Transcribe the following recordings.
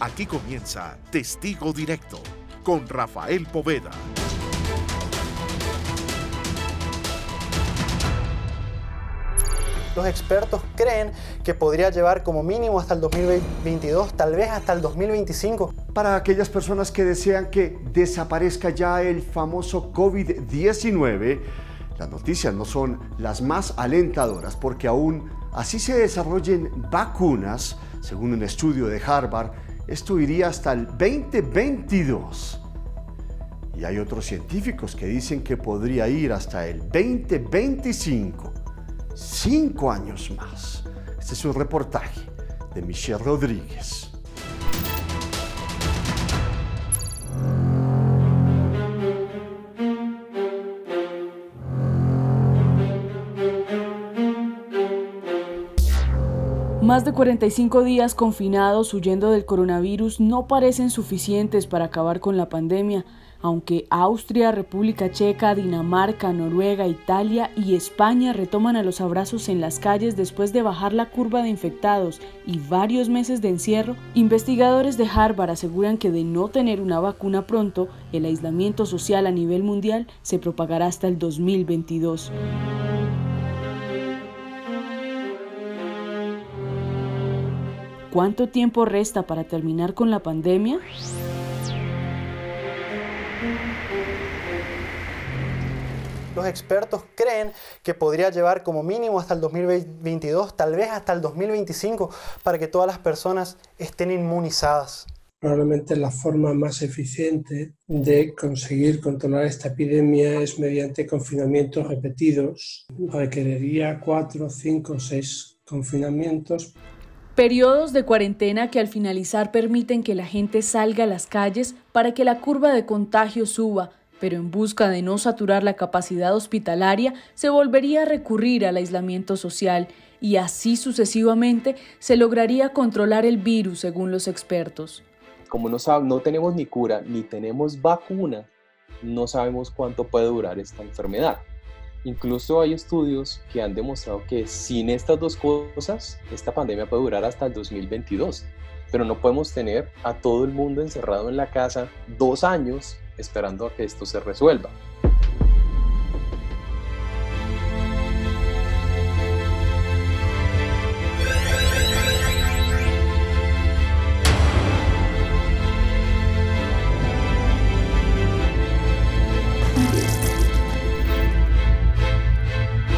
Aquí comienza Testigo Directo con Rafael Poveda. Los expertos creen que podría llevar como mínimo hasta el 2022, tal vez hasta el 2025. Para aquellas personas que desean que desaparezca ya el famoso COVID-19, las noticias no son las más alentadoras porque aún así se desarrollen vacunas, según un estudio de Harvard, esto iría hasta el 2022. Y hay otros científicos que dicen que podría ir hasta el 2025. 5 años más. Este es un reportaje de Michelle Rodríguez. Más de 45 días confinados huyendo del coronavirus no parecen suficientes para acabar con la pandemia, aunque Austria, República Checa, Dinamarca, Noruega, Italia y España retoman a los abrazos en las calles después de bajar la curva de infectados y varios meses de encierro. Investigadores de Harvard aseguran que de no tener una vacuna pronto, el aislamiento social a nivel mundial se propagará hasta el 2022. ¿Cuánto tiempo resta para terminar con la pandemia? Los expertos creen que podría llevar como mínimo hasta el 2022, tal vez hasta el 2025, para que todas las personas estén inmunizadas. Probablemente la forma más eficiente de conseguir controlar esta epidemia es mediante confinamientos repetidos. Requeriría 4, 5, 6 confinamientos. Periodos de cuarentena que al finalizar permiten que la gente salga a las calles para que la curva de contagio suba, pero en busca de no saturar la capacidad hospitalaria se volvería a recurrir al aislamiento social y así sucesivamente se lograría controlar el virus según los expertos. Como no tenemos ni cura ni tenemos vacuna, no sabemos cuánto puede durar esta enfermedad. Incluso hay estudios que han demostrado que sin estas dos cosas, esta pandemia puede durar hasta el 2022. Pero no podemos tener a todo el mundo encerrado en la casa 2 años esperando a que esto se resuelva.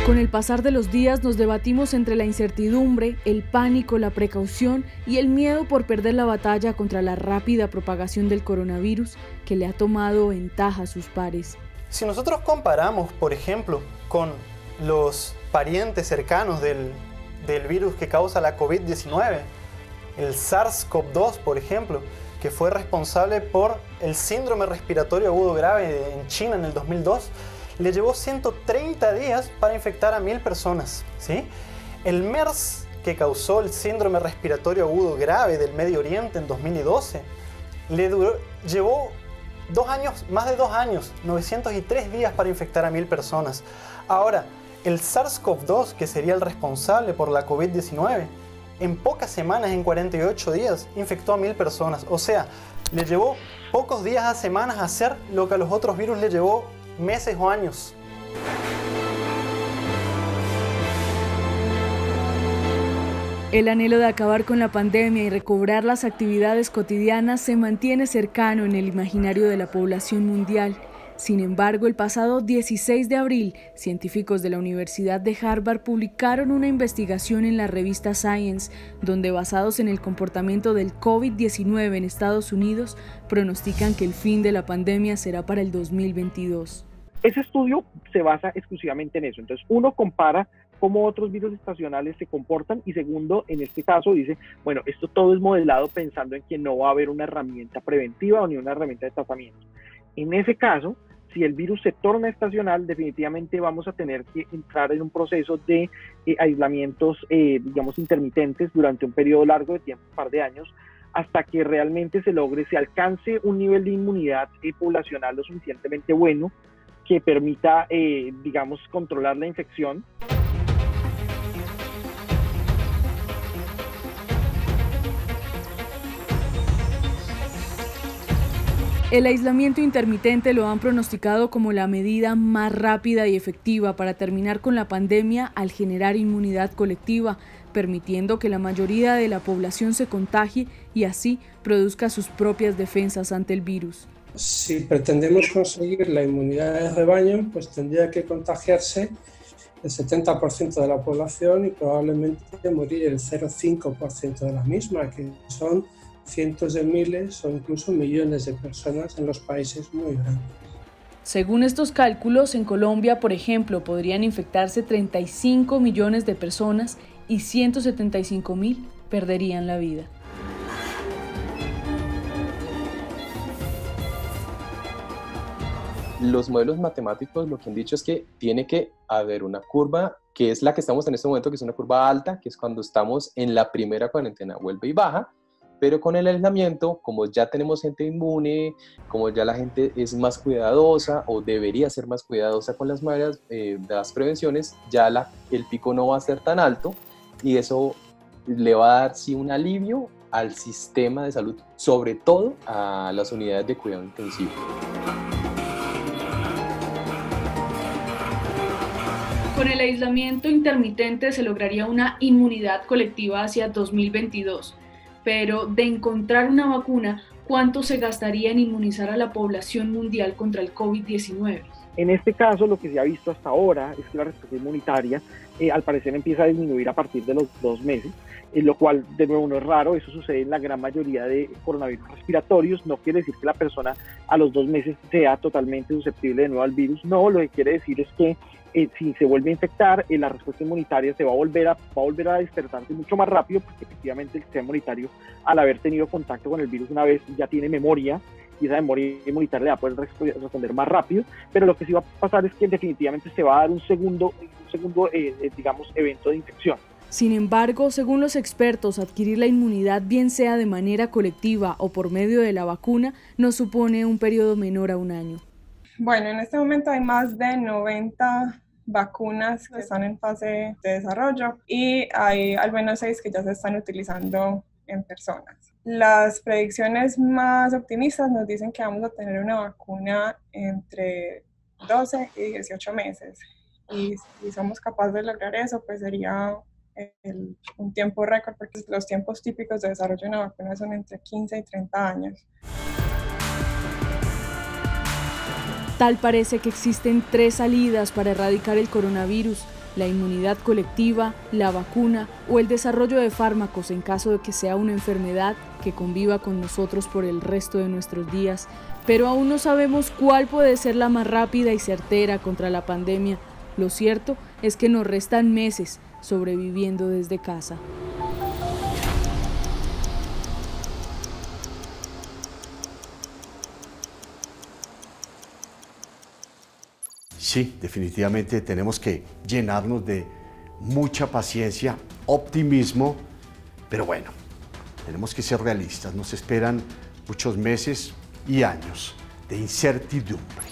Con el pasar de los días nos debatimos entre la incertidumbre, el pánico, la precaución y el miedo por perder la batalla contra la rápida propagación del coronavirus que le ha tomado ventaja a sus pares. Si nosotros comparamos, por ejemplo, con los parientes cercanos del virus que causa la COVID-19, el SARS-CoV-2, por ejemplo, que fue responsable por el síndrome respiratorio agudo grave en China en el 2002, le llevó 130 días para infectar a 1000 personas, ¿sí? El MERS, que causó el síndrome respiratorio agudo grave del Medio Oriente en 2012, llevó 2 años, más de 2 años, 903 días para infectar a 1000 personas. Ahora, el SARS-CoV-2, que sería el responsable por la COVID-19, en pocas semanas, en 48 días, infectó a 1000 personas. O sea, le llevó pocos días a semanas hacer lo que a los otros virus le llevó meses o años. El anhelo de acabar con la pandemia y recobrar las actividades cotidianas se mantiene cercano en el imaginario de la población mundial. Sin embargo, el pasado 16 de abril, científicos de la Universidad de Harvard publicaron una investigación en la revista Science, donde basados en el comportamiento del COVID-19 en Estados Unidos, pronostican que el fin de la pandemia será para el 2022. Ese estudio se basa exclusivamente en eso. Entonces, uno compara cómo otros virus estacionales se comportan y segundo, en este caso dice, bueno, esto todo es modelado pensando en que no va a haber una herramienta preventiva o ni una herramienta de tratamiento. En ese caso, si el virus se torna estacional, definitivamente vamos a tener que entrar en un proceso de aislamientos, digamos, intermitentes durante un periodo largo de tiempo, un par de años, hasta que realmente se alcance un nivel de inmunidad poblacional lo suficientemente bueno que permita, digamos, controlar la infección. El aislamiento intermitente lo han pronosticado como la medida más rápida y efectiva para terminar con la pandemia al generar inmunidad colectiva, permitiendo que la mayoría de la población se contagie y así produzca sus propias defensas ante el virus. Si pretendemos conseguir la inmunidad de rebaño, pues tendría que contagiarse el 70% de la población y probablemente morir el 0,5% de la misma, que son cientos de miles o incluso millones de personas en los países muy grandes. Según estos cálculos, en Colombia, por ejemplo, podrían infectarse 35 millones de personas y 175.000 perderían la vida. Los modelos matemáticos lo que han dicho es que tiene que haber una curva, que es la que estamos en este momento, que es una curva alta, que es cuando estamos en la primera cuarentena, vuelve y baja, pero con el aislamiento, como ya tenemos gente inmune, como ya la gente es más cuidadosa o debería ser más cuidadosa con las medidas de las prevenciones, ya el pico no va a ser tan alto y eso le va a dar sí un alivio al sistema de salud, sobre todo a las unidades de cuidado intensivo. Con el aislamiento intermitente se lograría una inmunidad colectiva hacia 2022. Pero de encontrar una vacuna, ¿cuánto se gastaría en inmunizar a la población mundial contra el COVID-19? En este caso, lo que se ha visto hasta ahora es que la respuesta inmunitaria al parecer empieza a disminuir a partir de los 2 meses, lo cual de nuevo no es raro, eso sucede en la gran mayoría de coronavirus respiratorios. No quiere decir que la persona a los 2 meses sea totalmente susceptible de nuevo al virus, no, lo que quiere decir es que si se vuelve a infectar, la respuesta inmunitaria se va a volver a despertarse mucho más rápido, porque efectivamente el sistema inmunitario, al haber tenido contacto con el virus una vez, ya tiene memoria, y esa memoria inmunitaria le va a poder responder más rápido. Pero lo que sí va a pasar es que definitivamente se va a dar un segundo evento de infección. Sin embargo, según los expertos, adquirir la inmunidad, bien sea de manera colectiva o por medio de la vacuna, no supone un periodo menor a 1 año. Bueno, en este momento hay más de 90 vacunas que están en fase de desarrollo y hay al menos 6 que ya se están utilizando en personas. Las predicciones más optimistas nos dicen que vamos a tener una vacuna entre 12 y 18 meses. Y si somos capaces de lograr eso, pues sería un tiempo récord, porque los tiempos típicos de desarrollo de una vacuna son entre 15 y 30 años. Tal parece que existen 3 salidas para erradicar el coronavirus: la inmunidad colectiva, la vacuna o el desarrollo de fármacos en caso de que sea una enfermedad que conviva con nosotros por el resto de nuestros días. Pero aún no sabemos cuál puede ser la más rápida y certera contra la pandemia. Lo cierto es que nos restan meses sobreviviendo desde casa. Sí, definitivamente tenemos que llenarnos de mucha paciencia, optimismo, pero bueno, tenemos que ser realistas. Nos esperan muchos meses y años de incertidumbre.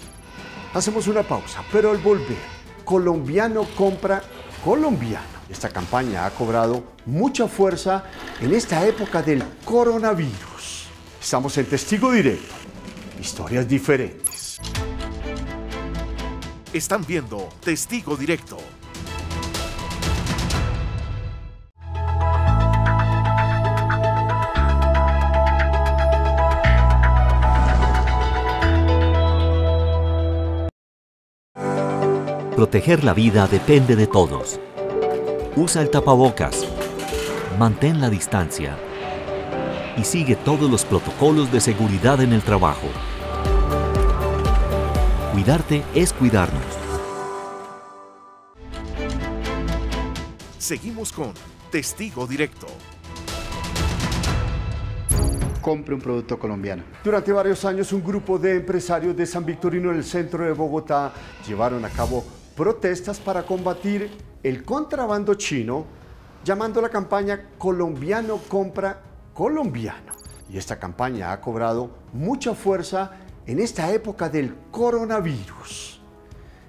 Hacemos una pausa, pero al volver, colombiano compra colombiano. Esta campaña ha cobrado mucha fuerza en esta época del coronavirus. Estamos en Testigo Directo, historias diferentes. Están viendo Testigo Directo. Proteger la vida depende de todos. Usa el tapabocas, mantén la distancia y sigue todos los protocolos de seguridad en el trabajo. Cuidarte es cuidarnos. Seguimos con Testigo Directo. Compre un producto colombiano. Durante varios años, un grupo de empresarios de San Victorino, en el centro de Bogotá, llevaron a cabo protestas para combatir el contrabando chino, llamando la campaña Colombiano compra colombiano. Y esta campaña ha cobrado mucha fuerza en esta época del coronavirus.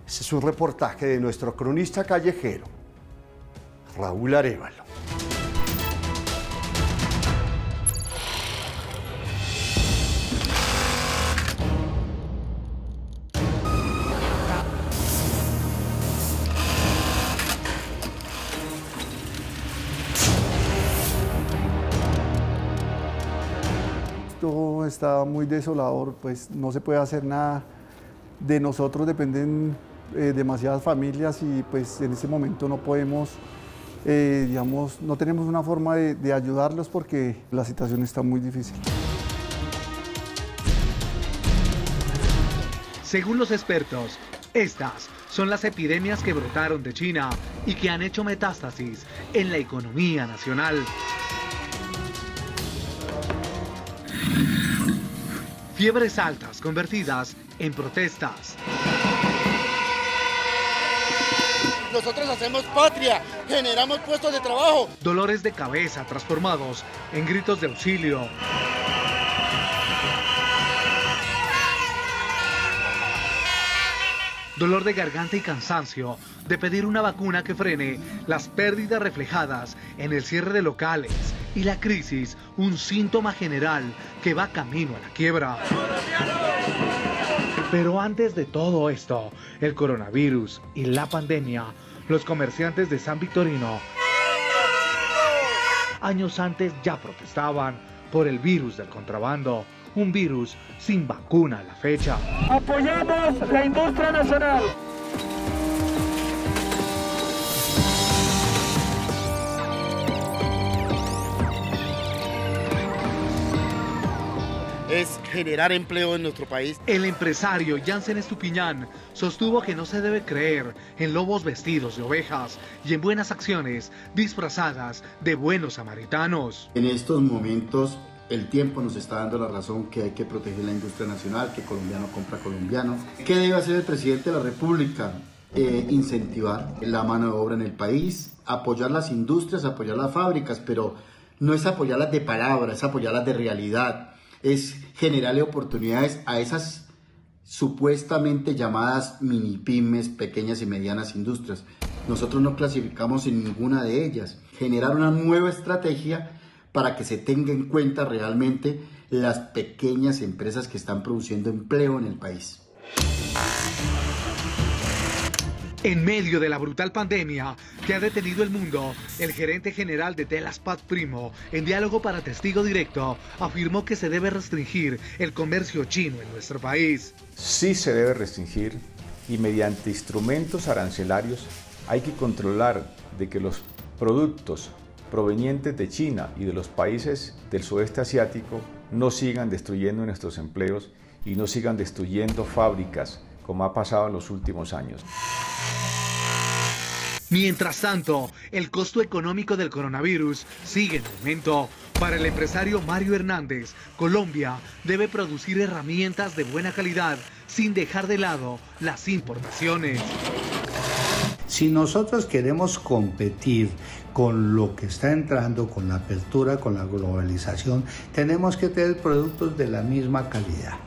Ese es un reportaje de nuestro cronista callejero, Raúl Arévalo. esto está muy desolador, pues no se puede hacer nada. De nosotros dependen demasiadas familias y pues en este momento no podemos, digamos, no tenemos una forma de ayudarlos porque la situación está muy difícil. Según los expertos, estas son las epidemias que brotaron de China y que han hecho metástasis en la economía nacional. Fiebres altas convertidas en protestas. Nosotros hacemos patria, generamos puestos de trabajo. Dolores de cabeza transformados en gritos de auxilio. Dolor de garganta y cansancio de pedir una vacuna que frene las pérdidas reflejadas en el cierre de locales y la crisis, un síntoma general que va camino a la quiebra. Pero antes de todo esto, el coronavirus y la pandemia, los comerciantes de San Victorino años antes ya protestaban por el virus del contrabando, un virus sin vacuna a la fecha. Apoyamos la industria nacional. Es generar empleo en nuestro país. El empresario Jansen Estupiñán sostuvo que no se debe creer en lobos vestidos de ovejas y en buenas acciones disfrazadas de buenos samaritanos. En estos momentos el tiempo nos está dando la razón que hay que proteger la industria nacional, que colombiano compra colombiano. ¿Qué debe hacer el presidente de la República? Incentivar la mano de obra en el país, apoyar las industrias, apoyar las fábricas, pero no es apoyarlas de palabra, es apoyarlas de realidad, es generarle oportunidades a esas supuestamente llamadas mini pymes, pequeñas y medianas industrias. Nosotros no clasificamos en ninguna de ellas. Generar una nueva estrategia para que se tenga en cuenta realmente las pequeñas empresas que están produciendo empleo en el país. En medio de la brutal pandemia que ha detenido el mundo, el gerente general de Telas Pat Primo, en diálogo para Testigo Directo, afirmó que se debe restringir el comercio chino en nuestro país. Sí se debe restringir y mediante instrumentos arancelarios hay que controlar de que los productos provenientes de China y de los países del sudeste asiático no sigan destruyendo nuestros empleos y no sigan destruyendo fábricas como ha pasado en los últimos años. Mientras tanto, el costo económico del coronavirus sigue en aumento. Para el empresario Mario Hernández, Colombia debe producir herramientas de buena calidad sin dejar de lado las importaciones. Si nosotros queremos competir con lo que está entrando, con la apertura, con la globalización, tenemos que tener productos de la misma calidad.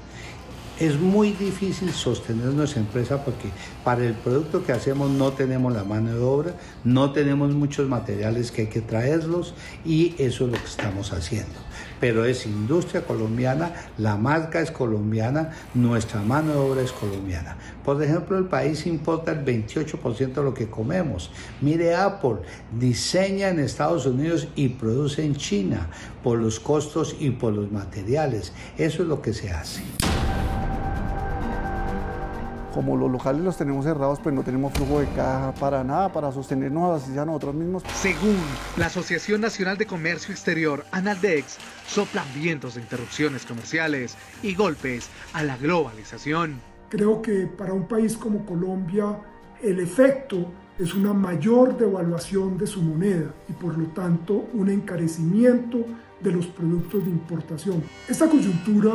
Es muy difícil sostener nuestra empresa porque para el producto que hacemos no tenemos la mano de obra, no tenemos muchos materiales que hay que traerlos y eso es lo que estamos haciendo. Pero es industria colombiana, la marca es colombiana, nuestra mano de obra es colombiana. Por ejemplo, el país importa el 28% de lo que comemos. Mire, Apple diseña en Estados Unidos y produce en China por los costos y por los materiales. Eso es lo que se hace. Como los locales los tenemos cerrados, pues no tenemos flujo de caja para nada, para sostenernos así a nosotros mismos. Según la Asociación Nacional de Comercio Exterior, ANALDEX, soplan vientos de interrupciones comerciales y golpes a la globalización. Creo que para un país como Colombia, el efecto es una mayor devaluación de su moneda y por lo tanto un encarecimiento de los productos de importación. Esta coyuntura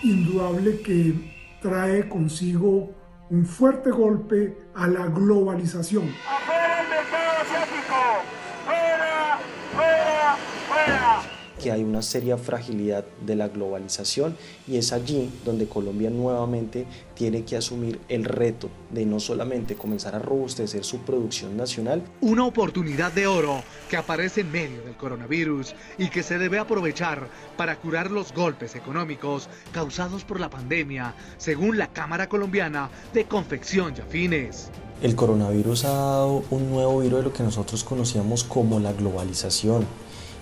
indudable que trae consigo un fuerte golpe a la globalización. ¡Afuera el mercado asiático! ¡Fuera, fuera, fuera! Que hay una seria fragilidad de la globalización y es allí donde Colombia nuevamente tiene que asumir el reto de no solamente comenzar a robustecer su producción nacional. Una oportunidad de oro que aparece en medio del coronavirus y que se debe aprovechar para curar los golpes económicos causados por la pandemia, según la Cámara Colombiana de Confección y Afines. El coronavirus ha dado un nuevo giro de lo que nosotros conocíamos como la globalización.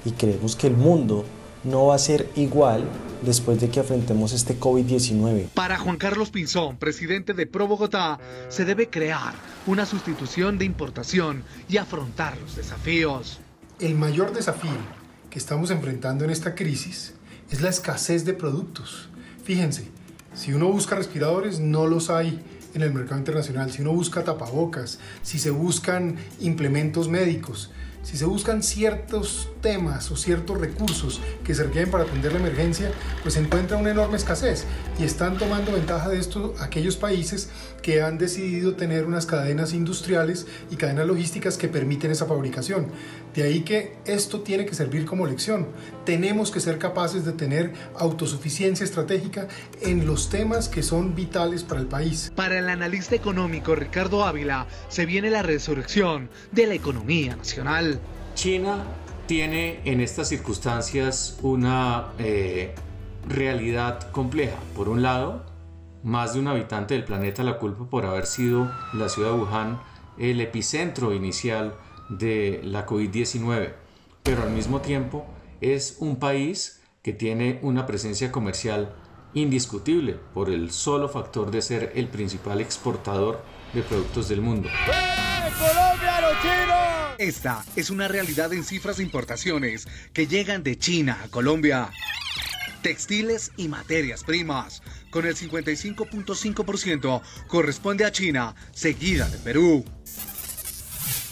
Y creemos que el mundo no va a ser igual después de que afrontemos este COVID-19. Para Juan Carlos Pinzón, presidente de Pro Bogotá, se debe crear una sustitución de importación y afrontar los desafíos. El mayor desafío que estamos enfrentando en esta crisis es la escasez de productos. Fíjense, si uno busca respiradores, no los hay en el mercado internacional. Si uno busca tapabocas, si se buscan implementos médicos, si se buscan ciertos temas o ciertos recursos que se requieren para atender la emergencia, pues se encuentra una enorme escasez y están tomando ventaja de esto aquellos países que han decidido tener unas cadenas industriales y cadenas logísticas que permiten esa fabricación. De ahí que esto tiene que servir como lección. Tenemos que ser capaces de tener autosuficiencia estratégica en los temas que son vitales para el país. Para el analista económico Ricardo Ávila, se viene la resurrección de la economía nacional. China tiene en estas circunstancias una realidad compleja. Por un lado, más de un habitante del planeta la culpa por haber sido la ciudad de Wuhan el epicentro inicial de la COVID-19, pero al mismo tiempo es un país que tiene una presencia comercial indiscutible por el solo factor de ser el principal exportador de productos del mundo. Esta es una realidad en cifras de importaciones que llegan de China a Colombia. Textiles y materias primas, con el 55.5% corresponde a China, seguida de Perú.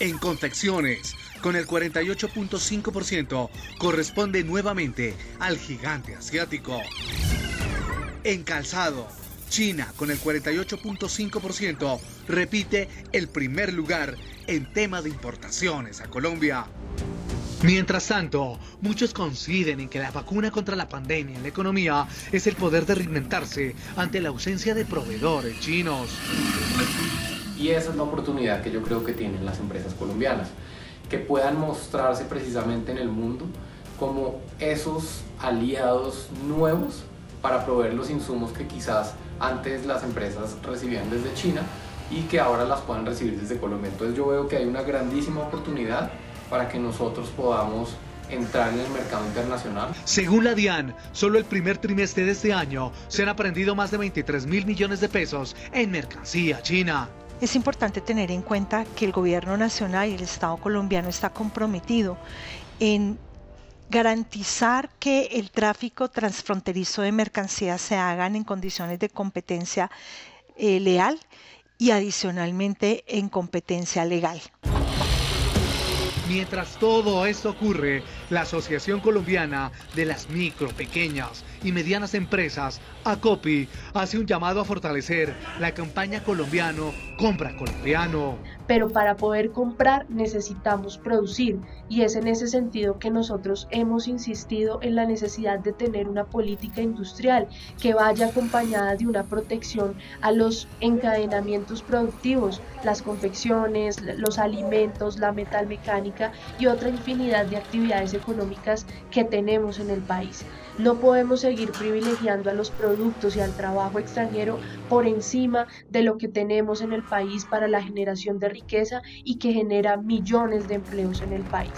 En confecciones, con el 48.5% corresponde nuevamente al gigante asiático. En calzado, China con el 48.5% repite el primer lugar en tema de importaciones a Colombia. Mientras tanto, muchos coinciden en que la vacuna contra la pandemia en la economía es el poder de reinventarse ante la ausencia de proveedores chinos. Y esa es la oportunidad que yo creo que tienen las empresas colombianas, que puedan mostrarse precisamente en el mundo como esos aliados nuevos para proveer los insumos que quizás antes las empresas recibían desde China y que ahora las puedan recibir desde Colombia. Entonces yo veo que hay una grandísima oportunidad para que nosotros podamos entrar en el mercado internacional. Según la DIAN, solo el primer trimestre de este año se han aprendido más de 23.000 millones de pesos en mercancía china. Es importante tener en cuenta que el gobierno nacional y el Estado colombiano está comprometido en garantizar que el tráfico transfronterizo de mercancías se hagan en condiciones de competencia leal y adicionalmente en competencia legal. Mientras todo esto ocurre, la Asociación Colombiana de las Micro, Pequeñas y Medianas Empresas, ACOPI, hace un llamado a fortalecer la campaña colombiano Compra Colombiano. Pero para poder comprar necesitamos producir, y es en ese sentido que nosotros hemos insistido en la necesidad de tener una política industrial que vaya acompañada de una protección a los encadenamientos productivos, las confecciones, los alimentos, la metalmecánica y otra infinidad de actividades económicas que tenemos en el país. No podemos seguir privilegiando a los productos y al trabajo extranjero por encima de lo que tenemos en el país para la generación de riqueza y que genera millones de empleos en el país.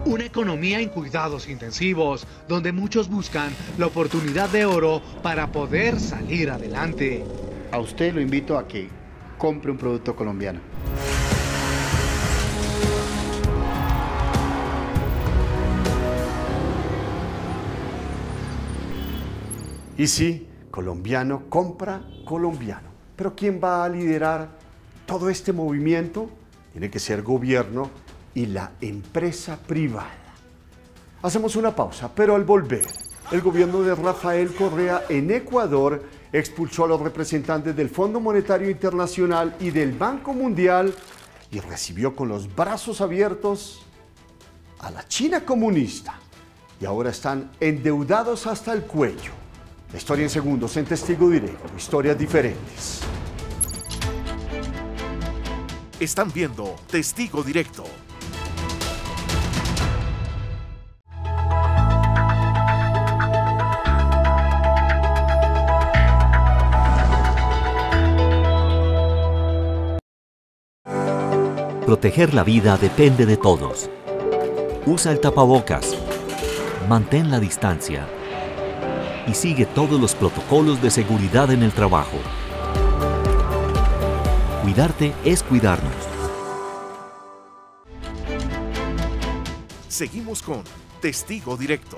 Una economía en cuidados intensivos, donde muchos buscan la oportunidad de oro para poder salir adelante. A usted lo invito a que compre un producto colombiano. Y sí, colombiano compra colombiano. Pero ¿quién va a liderar todo este movimiento? Tiene que ser gobierno y la empresa privada. Hacemos una pausa, pero al volver, el gobierno de Rafael Correa en Ecuador expulsó a los representantes del Fondo Monetario Internacional y del Banco Mundial y recibió con los brazos abiertos a la China comunista. Y ahora están endeudados hasta el cuello. La historia en segundos en Testigo Directo, historias diferentes. Están viendo Testigo Directo. Proteger la vida depende de todos. Usa el tapabocas. Mantén la distancia. y sigue todos los protocolos de seguridad en el trabajo. Cuidarte es cuidarnos. Seguimos con Testigo Directo.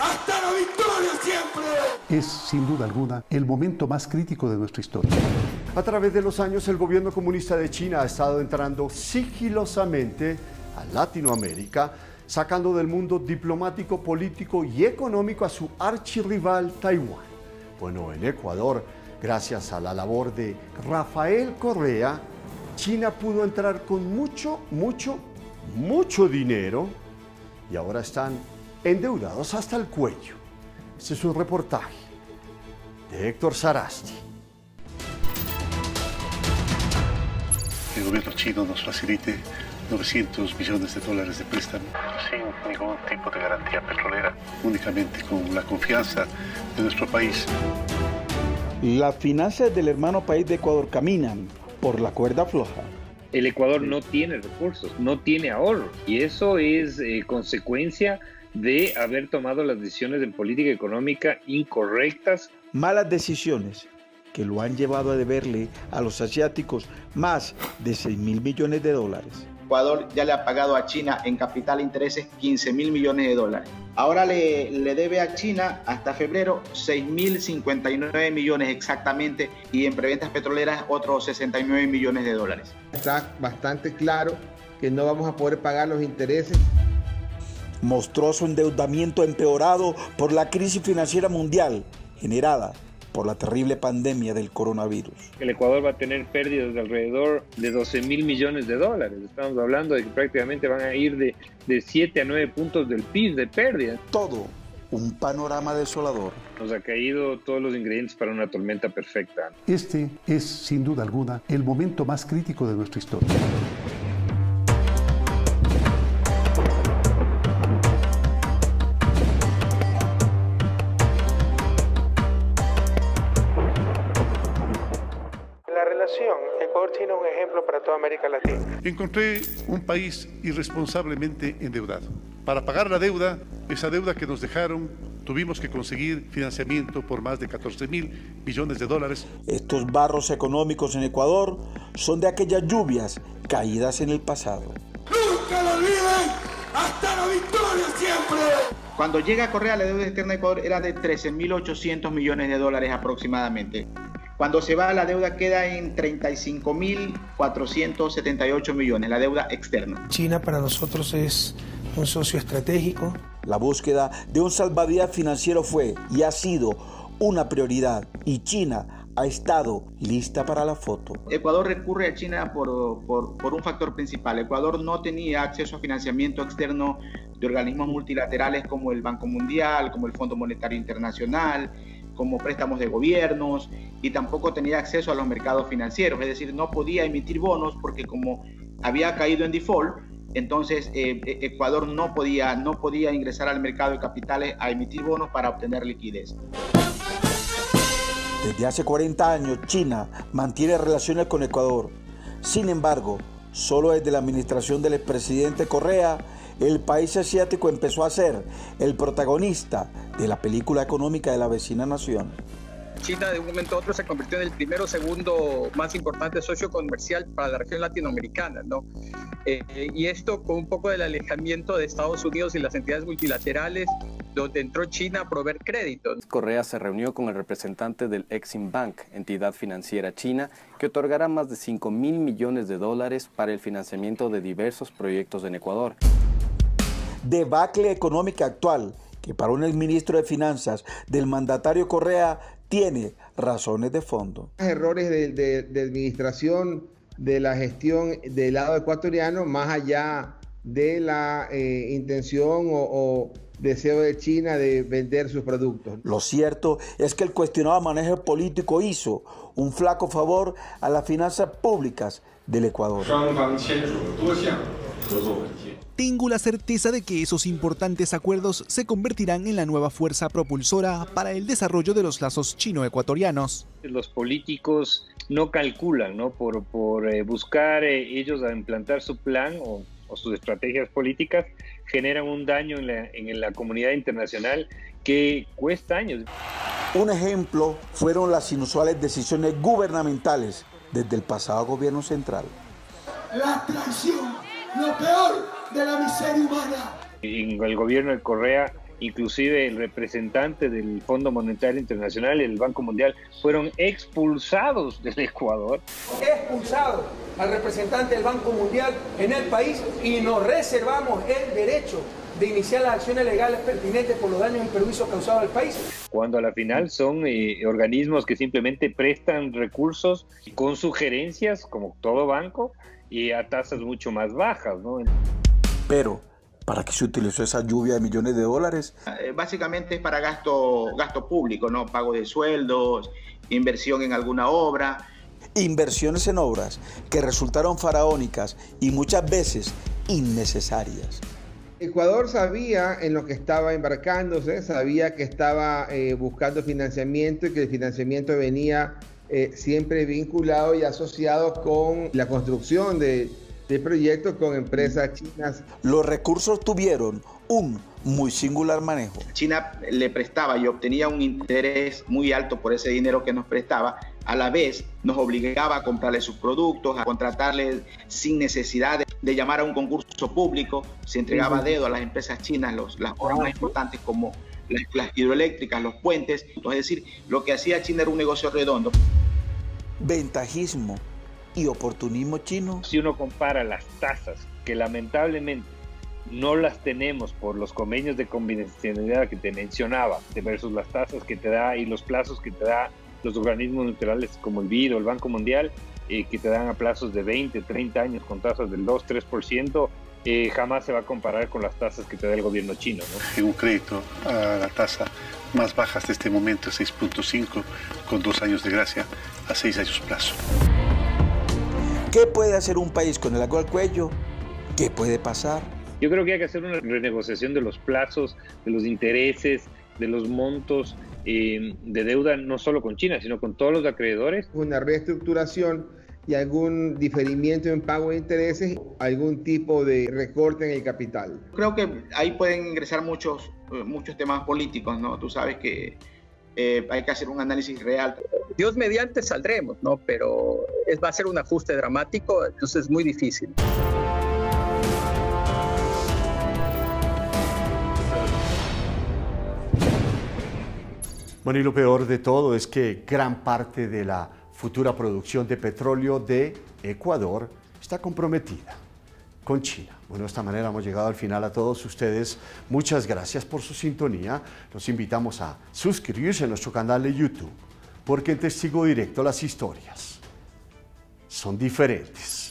¡Hasta la victoria siempre! Es, sin duda alguna, el momento más crítico de nuestra historia. A través de los años, el gobierno comunista de China ha estado entrando sigilosamente a Latinoamérica, sacando del mundo diplomático, político y económico a su archirrival Taiwán. Bueno, en Ecuador, gracias a la labor de Rafael Correa, China pudo entrar con mucho dinero y ahora están endeudados hasta el cuello. Este es un reportaje de Héctor Sarasti. El gobierno chino nos facilite 900 millones de dólares de préstamo sin ningún tipo de garantía petrolera, únicamente con la confianza de nuestro país. Las finanzas del hermano país de Ecuador caminan por la cuerda floja. El Ecuador no tiene recursos, no tiene ahorros, y eso es consecuencia de haber tomado las decisiones de política económica incorrectas. Malas decisiones que lo han llevado a deberle a los asiáticos más de 6.000 millones de dólares. Ecuador ya le ha pagado a China en capital e intereses 15.000 millones de dólares. Ahora le debe a China hasta febrero 6.059 millones exactamente y en preventas petroleras otros 69 millones de dólares. Está bastante claro que no vamos a poder pagar los intereses. Mostró su endeudamiento empeorado por la crisis financiera mundial generada por la terrible pandemia del coronavirus. El Ecuador va a tener pérdidas de alrededor de 12.000 millones de dólares. Estamos hablando de que prácticamente van a ir de 7 a 9 puntos del PIB de pérdida. Todo un panorama desolador. Nos ha caído todos los ingredientes para una tormenta perfecta. Este es, sin duda alguna, el momento más crítico de nuestra historia. Ecuador-China es un ejemplo para toda América Latina. Encontré un país irresponsablemente endeudado. Para pagar la deuda, esa deuda que nos dejaron, tuvimos que conseguir financiamiento por más de 14.000 millones de dólares. Estos barros económicos en Ecuador son de aquellas lluvias caídas en el pasado. ¡Nunca lo olviden! ¡Hasta la victoria siempre! Cuando llega Correa, la deuda externa de Ecuador era de 13.800 millones de dólares aproximadamente. Cuando se va, la deuda queda en 35.478 millones, la deuda externa. China para nosotros es un socio estratégico. La búsqueda de un salvavidas financiero fue y ha sido una prioridad y China ha estado lista para la foto. Ecuador recurre a China por un factor principal. Ecuador no tenía acceso a financiamiento externo de organismos multilaterales como el Banco Mundial, como el Fondo Monetario Internacional, como préstamos de gobiernos, y tampoco tenía acceso a los mercados financieros, es decir, no podía emitir bonos porque como había caído en default, entonces Ecuador no podía ingresar al mercado de capitales a emitir bonos para obtener liquidez. Desde hace 40 años, China mantiene relaciones con Ecuador. Sin embargo, solo desde la administración del expresidente Correa, el país asiático empezó a ser el protagonista de la película económica de la vecina nación. China de un momento a otro se convirtió en el primero o segundo más importante socio comercial para la región latinoamericana, ¿no? Y esto con un poco del alejamiento de Estados Unidos y las entidades multilaterales, donde entró China a proveer créditos. Correa se reunió con el representante del Exim Bank, entidad financiera china, que otorgará más de 5.000 millones de dólares para el financiamiento de diversos proyectos en Ecuador. Debacle económica actual que para un exministro de Finanzas del mandatario Correa tiene razones de fondo. Errores de administración de la gestión del lado ecuatoriano, más allá de la intención o deseo de China de vender sus productos. Lo cierto es que el cuestionado manejo político hizo un flaco favor a las finanzas públicas del Ecuador. Tengo la certeza de que esos importantes acuerdos se convertirán en la nueva fuerza propulsora para el desarrollo de los lazos chino-ecuatorianos. Los políticos no calculan, ¿no? Por buscar ellos a implantar su plan o sus estrategias políticas, generan un daño en la comunidad internacional que cuesta años. Un ejemplo fueron las inusuales decisiones gubernamentales desde el pasado gobierno central. La traición, lo peor de la miseria humana. En el gobierno de Correa, inclusive el representante del Fondo Monetario Internacional y el Banco Mundial fueron expulsados del Ecuador. Expulsado al representante del Banco Mundial en el país y nos reservamos el derecho de iniciar las acciones legales pertinentes por los daños y perjuicios causados al país. Cuando a la final son organismos que simplemente prestan recursos con sugerencias, como todo banco, y a tasas mucho más bajas, ¿no? Pero, ¿para qué se utilizó esa lluvia de millones de dólares? Básicamente es para gasto público, ¿no? Pago de sueldos, inversión en alguna obra. Inversiones en obras que resultaron faraónicas y muchas veces innecesarias. Ecuador sabía en lo que estaba embarcándose, sabía que estaba buscando financiamiento y que el financiamiento venía siempre vinculado y asociado con la construcción de proyectos con empresas chinas. Los recursos tuvieron un muy singular manejo. China le prestaba y obtenía un interés muy alto por ese dinero que nos prestaba. A la vez nos obligaba a comprarle sus productos, a contratarle sin necesidad de llamar a un concurso público. Se entregaba a dedo a las empresas chinas las obras más importantes como las hidroeléctricas, los puentes. Es decir, lo que hacía China era un negocio redondo. Ventajismo y oportunismo chino. Si uno compara las tasas, que lamentablemente no las tenemos por los convenios de confidencialidad que te mencionaba, versus las tasas que te da y los plazos que te da los organismos multilaterales como el BID o el Banco Mundial, que te dan a plazos de 20, 30 años con tasas del 2-3%, jamás se va a comparar con las tasas que te da el gobierno chino, ¿no? Un crédito a la tasa más baja hasta este momento, 6.5, con 2 años de gracia a 6 años plazo. ¿Qué puede hacer un país con el agua al cuello? ¿Qué puede pasar? Yo creo que hay que hacer una renegociación de los plazos, de los intereses, de los montos de deuda, no solo con China, sino con todos los acreedores. Una reestructuración y algún diferimiento en pago de intereses, algún tipo de recorte en el capital. Creo que ahí pueden ingresar muchos temas políticos, ¿no? Tú sabes que hay que hacer un análisis real. Dios mediante saldremos, ¿no? Pero va a ser un ajuste dramático, entonces es muy difícil. Bueno, y lo peor de todo es que gran parte de la futura producción de petróleo de Ecuador está comprometida con China. Bueno, de esta manera hemos llegado al final. A todos ustedes, muchas gracias por su sintonía. Los invitamos a suscribirse a nuestro canal de YouTube, porque en Testigo Directo las historias son diferentes.